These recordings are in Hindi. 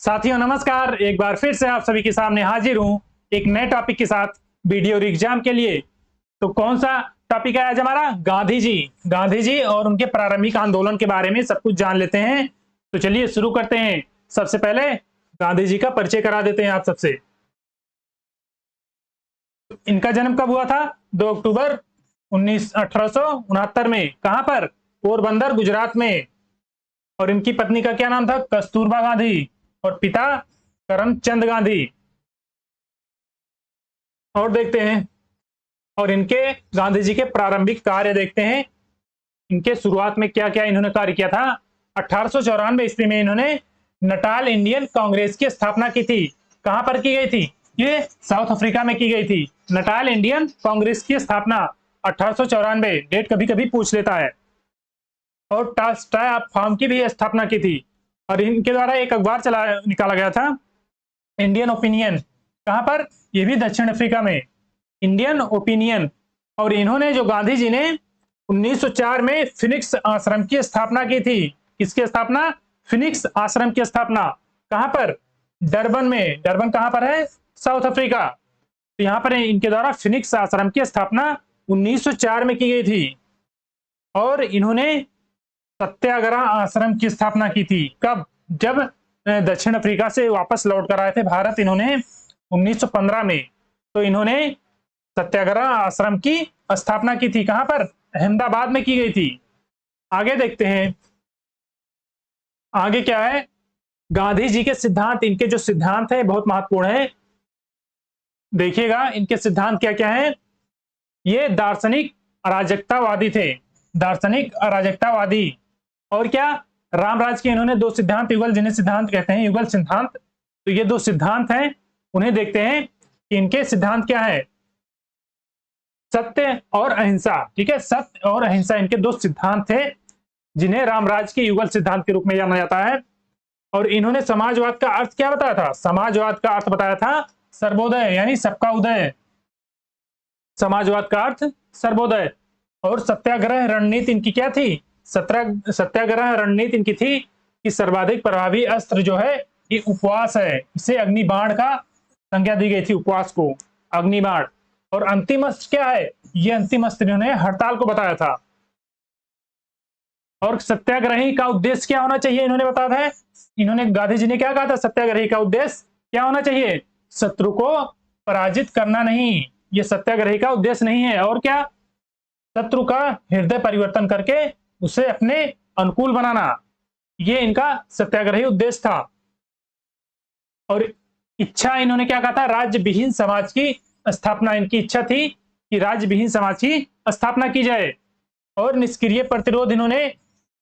साथियों नमस्कार, एक बार फिर से आप सभी के सामने हाजिर हूं एक नए टॉपिक के साथ वीडियो और एग्जाम के लिए। तो कौन सा टॉपिक है आज हमारा? गांधी जी और उनके प्रारंभिक आंदोलन के बारे में सब कुछ जान लेते हैं। तो चलिए शुरू करते हैं। सबसे पहले गांधी जी का परिचय करा देते हैं आप सबसे। इनका जन्म कब हुआ था? 2 अक्टूबर 1869 में। कहां पर? पोरबंदर, गुजरात में। और इनकी पत्नी का क्या नाम था? कस्तूरबा गांधी। और पिता करमचंद गांधी। और देखते हैं, और इनके गांधी जी के प्रारंभिक कार्य देखते हैं। इनके शुरुआत में क्या क्या इन्होंने कार्य किया था। 1894 ईस्वी में इन्होंने नटाल इंडियन कांग्रेस की स्थापना की थी। कहां पर की गई थी? ये साउथ अफ्रीका में की गई थी। नटाल इंडियन कांग्रेस की स्थापना 1894। डेट कभी कभी पूछ लेता है। और टास्टाय फार्म की भी स्थापना की थी। और इनके द्वारा एक अखबार निकाला गया था, इंडियन ओपिनियन। कहां पर? ये भी दक्षिण अफ्रीका में, इंडियन ओपिनियन। और इन्होंने जो गांधी जी ने 1904 में फिनिक्स आश्रम की स्थापना की थी। किसकी स्थापना? फिनिक्स आश्रम की स्थापना। कहां पर? डरबन में। डरबन कहां पर है? South Africa. तो यहां पर इनके द्वारा फिनिक्स आश्रम की स्थापना 1904 में की गई थी। और इन्होंने सत्याग्रह आश्रम की स्थापना की थी। कब? जब दक्षिण अफ्रीका से वापस लौट कर आए थे भारत इन्होंने 1915 में। तो इन्होंने सत्याग्रह आश्रम की स्थापना की थी। कहां पर? अहमदाबाद में की गई थी। आगे देखते हैं, आगे क्या है। गांधी जी के सिद्धांत, इनके जो सिद्धांत है बहुत महत्वपूर्ण है। देखिएगा इनके सिद्धांत क्या क्या है। ये दार्शनिक अराजकतावादी थे। दार्शनिक अराजकतावादी। और क्या? रामराज के इन्होंने 2 सिद्धांत, युगल, जिन्हें सिद्धांत कहते हैं, युगल सिद्धांत। तो ये 2 सिद्धांत हैं, उन्हें देखते हैं कि इनके सिद्धांत क्या है। सत्य और अहिंसा। ठीक है, सत्य और अहिंसा इनके 2 सिद्धांत थे, जिन्हें रामराज के युगल सिद्धांत के रूप में जाना जाता है। और इन्होंने समाजवाद का अर्थ क्या बताया था? समाजवाद का अर्थ बताया था सर्वोदय, यानी सबका उदय। समाजवाद का अर्थ सर्वोदय। और सत्याग्रह रणनीति इनकी क्या थी? सत्याग्रह रणनीति इनकी थी कि सर्वाधिक प्रभावी अस्त्र जो है ये उपवास है। इसे अग्निबाण का संज्ञा दी गई थी, उपवास को अग्निबाण। और अंतिम अस्त्र क्या है? ये अंतिम अस्त्र इन्होंने हड़ताल को बताया था। और सत्याग्रही का उद्देश्य क्या होना चाहिए इन्होंने बताया था। इन्होंने, गांधी जी ने क्या कहा था? सत्याग्रही का उद्देश्य क्या होना चाहिए? शत्रु को पराजित करना नहीं, ये सत्याग्रही का उद्देश्य नहीं है। और क्या? शत्रु का हृदय परिवर्तन करके उसे अपने अनुकूल बनाना, ये इनका सत्याग्रही उद्देश्य था। और इच्छा इन्होंने क्या कहा था? राज्य विहीन समाज की स्थापना। इनकी इच्छा थी कि राज्य विहीन समाज की स्थापना की जाए। और निष्क्रिय प्रतिरोध इन्होंने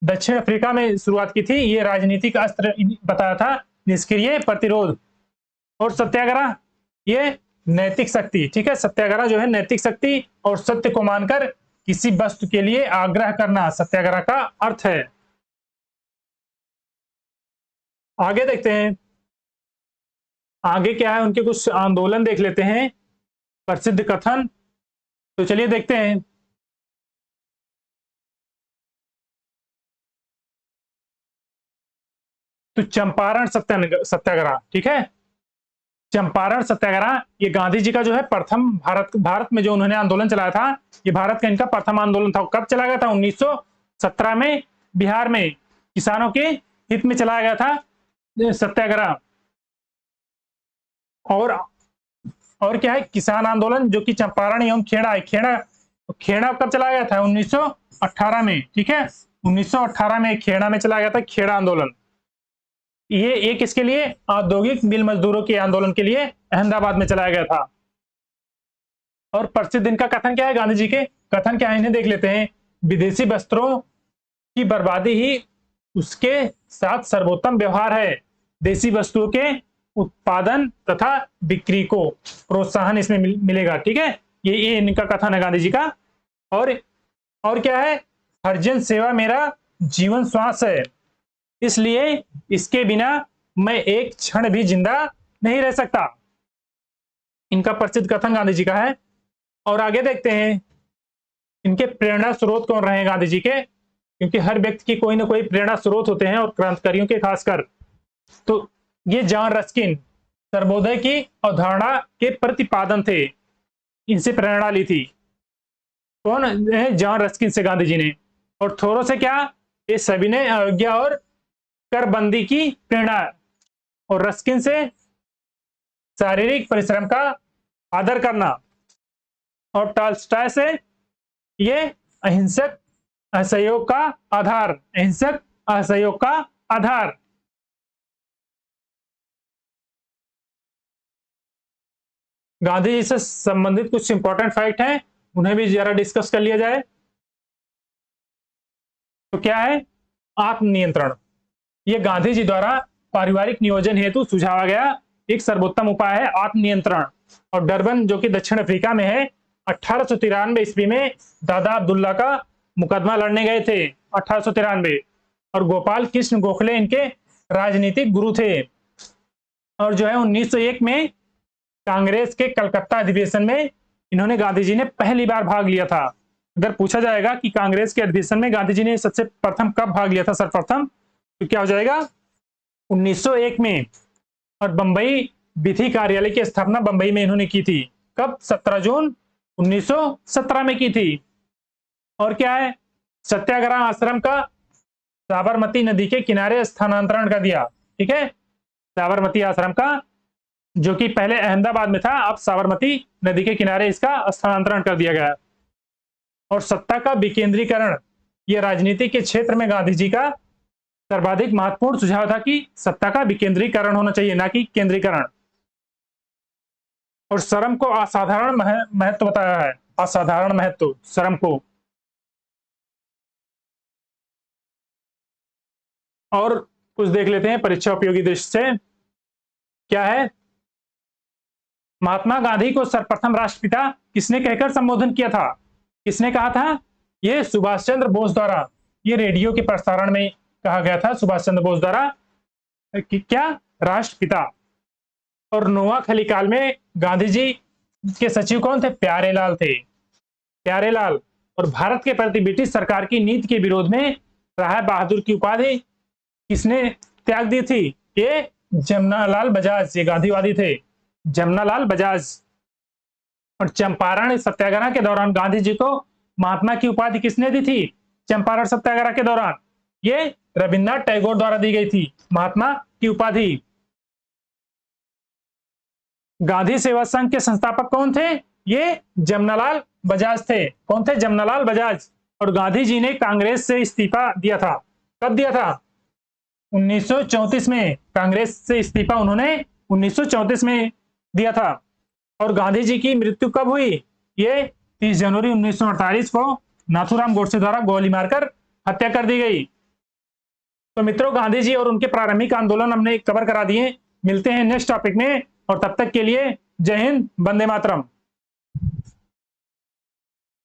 दक्षिण अफ्रीका में शुरुआत की थी। ये राजनीतिक अस्त्र बताया था, निष्क्रिय प्रतिरोध। और सत्याग्रह ये नैतिक शक्ति। ठीक है, सत्याग्रह जो है नैतिक शक्ति और सत्य को मानकर किसी वस्तु के लिए आग्रह करना, सत्याग्रह का अर्थ है। आगे देखते हैं, आगे क्या है। उनके कुछ आंदोलन देख लेते हैं, प्रसिद्ध कथन। तो चलिए देखते हैं। तो चंपारण सत्याग्रह। ठीक है, चंपारण सत्याग्रह ये गांधी जी का जो है प्रथम भारत में जो उन्होंने आंदोलन चलाया था, ये भारत का इनका प्रथम आंदोलन था। कब चला गया था? 1917 में बिहार में किसानों के हित में चलाया गया था सत्याग्रह। और क्या है? किसान आंदोलन, जो कि चंपारण एवं खेड़ा है। खेड़ा कब चलाया गया था? 1918 में। ठीक है, 1918 में खेड़ा में चलाया गया था, खेड़ा आंदोलन। ये एक इसके लिए औद्योगिक मिल मजदूरों के आंदोलन के लिए अहमदाबाद में चलाया गया था। और प्रसिद्ध इनका कथन क्या है? गांधी जी के कथन क्या है इन्हें देख लेते हैं। विदेशी वस्त्रों की बर्बादी ही उसके साथ सर्वोत्तम व्यवहार है। देशी वस्तुओं के उत्पादन तथा बिक्री को प्रोत्साहन इसमें मिलेगा। ठीक है, ये इनका कथन है गांधी जी का। और क्या है? हरिजन सेवा मेरा जीवन श्वास है, इसलिए इसके बिना मैं एक क्षण भी जिंदा नहीं रह सकता। इनका प्रसिद्ध कथन गांधी जी का है। और आगे देखते हैं, इनके प्रेरणा स्रोत कौन रहे गांधी जी के, क्योंकि हर व्यक्ति की कोई ना कोई प्रेरणा स्रोत होते हैं, और क्रांतिकारियों के खासकर। तो ये जॉन रस्किन सर्वोदय की अवधारणा के प्रतिपादन थे, इनसे प्रेरणा ली थी। कौन है? जॉन रस्किन से गांधी जी ने। और थोरो से क्या? ये सभी ने अवज्ञा और करबंदी की प्रेरणा। और रस्किन से शारीरिक परिश्रम का आदर करना। और टॉल्स्टॉय से ये अहिंसक असहयोग का आधार, अहिंसक असहयोग का आधार। गांधी जी से संबंधित कुछ इंपॉर्टेंट फैक्ट हैं, उन्हें भी जरा डिस्कस कर लिया जाए। तो क्या है? आत्मनियंत्रण। ये गांधी जी द्वारा पारिवारिक नियोजन हेतु सुझावा गया एक सर्वोत्तम उपाय है, आत्मनियंत्रण। और डरबन जो कि दक्षिण अफ्रीका में है, 1893 ईस्वी में दादा अब्दुल्ला का मुकदमा लड़ने गए थे, 1893। और गोपाल कृष्ण गोखले इनके राजनीतिक गुरु थे। और जो है 1901 में कांग्रेस के कलकत्ता अधिवेशन में इन्होंने, गांधी जी ने पहली बार भाग लिया था। अगर पूछा जाएगा कि कांग्रेस के अधिवेशन में गांधी जी ने सबसे प्रथम कब भाग लिया था सर्वप्रथम, तो क्या हो जाएगा? 1901 में। और बंबई विधि कार्यालय की स्थापना बंबई में इन्होंने की थी। कब? 17 जून 1917 में की थी। और क्या है? सत्याग्रह आश्रम का साबरमती नदी के किनारे स्थानांतरण कर दिया। ठीक है, साबरमती आश्रम का, जो कि पहले अहमदाबाद में था, अब साबरमती नदी के किनारे इसका स्थानांतरण कर दिया गया। और सत्ता का विकेंद्रीकरण, यह राजनीति के क्षेत्र में गांधी जी का सर्वाधिक महत्वपूर्ण सुझाव था कि सत्ता का विकेंद्रीकरण होना चाहिए, ना कि केंद्रीकरण। और श्रम को असाधारण महत्व बताया है, असाधारण महत्व श्रम को। और कुछ देख लेते हैं परीक्षा उपयोगी दृष्टि से। क्या है? महात्मा गांधी को सर्वप्रथम राष्ट्रपिता किसने कहकर संबोधन किया था? किसने कहा था? यह सुभाष चंद्र बोस द्वारा। ये रेडियो के प्रसारण में कहा गया था सुभाष चंद्र बोस द्वारा कि क्या? राष्ट्रपिता। और नोआ खलीकाल में गांधी जी के सचिव कौन थे? प्यारेलाल थे, प्यारेलाल। और भारत के प्रति ब्रिटिश सरकार की नीति के विरोध में राय बहादुर की उपाधि किसने त्याग दी थी? ये जमनालाल बजाज, ये गांधीवादी थे, जमनालाल बजाज। और चंपारण सत्याग्रह के दौरान गांधी जी को महात्मा की उपाधि किसने दी थी? चंपारण सत्याग्रह के दौरान ये रविन्द्रनाथ टैगोर द्वारा दी गई थी महात्मा की उपाधि। गांधी सेवा संघ के संस्थापक कौन थे? ये जमनालाल बजाज थे। कौन थे? जमनालाल बजाज। और गांधी जी ने कांग्रेस से इस्तीफा दिया था। कब दिया था? 1934 में। कांग्रेस से इस्तीफा उन्होंने 1934 में दिया था। और गांधी जी की मृत्यु कब हुई? ये 30 जनवरी 1948 को नाथूराम गोडसे द्वारा गोली मारकर हत्या कर दी गई। तो मित्रों, गांधी जी और उनके प्रारंभिक आंदोलन हमने कवर करा दिए। मिलते हैं नेक्स्ट टॉपिक में, और तब तक के लिए जय हिंद, वंदे मातरम।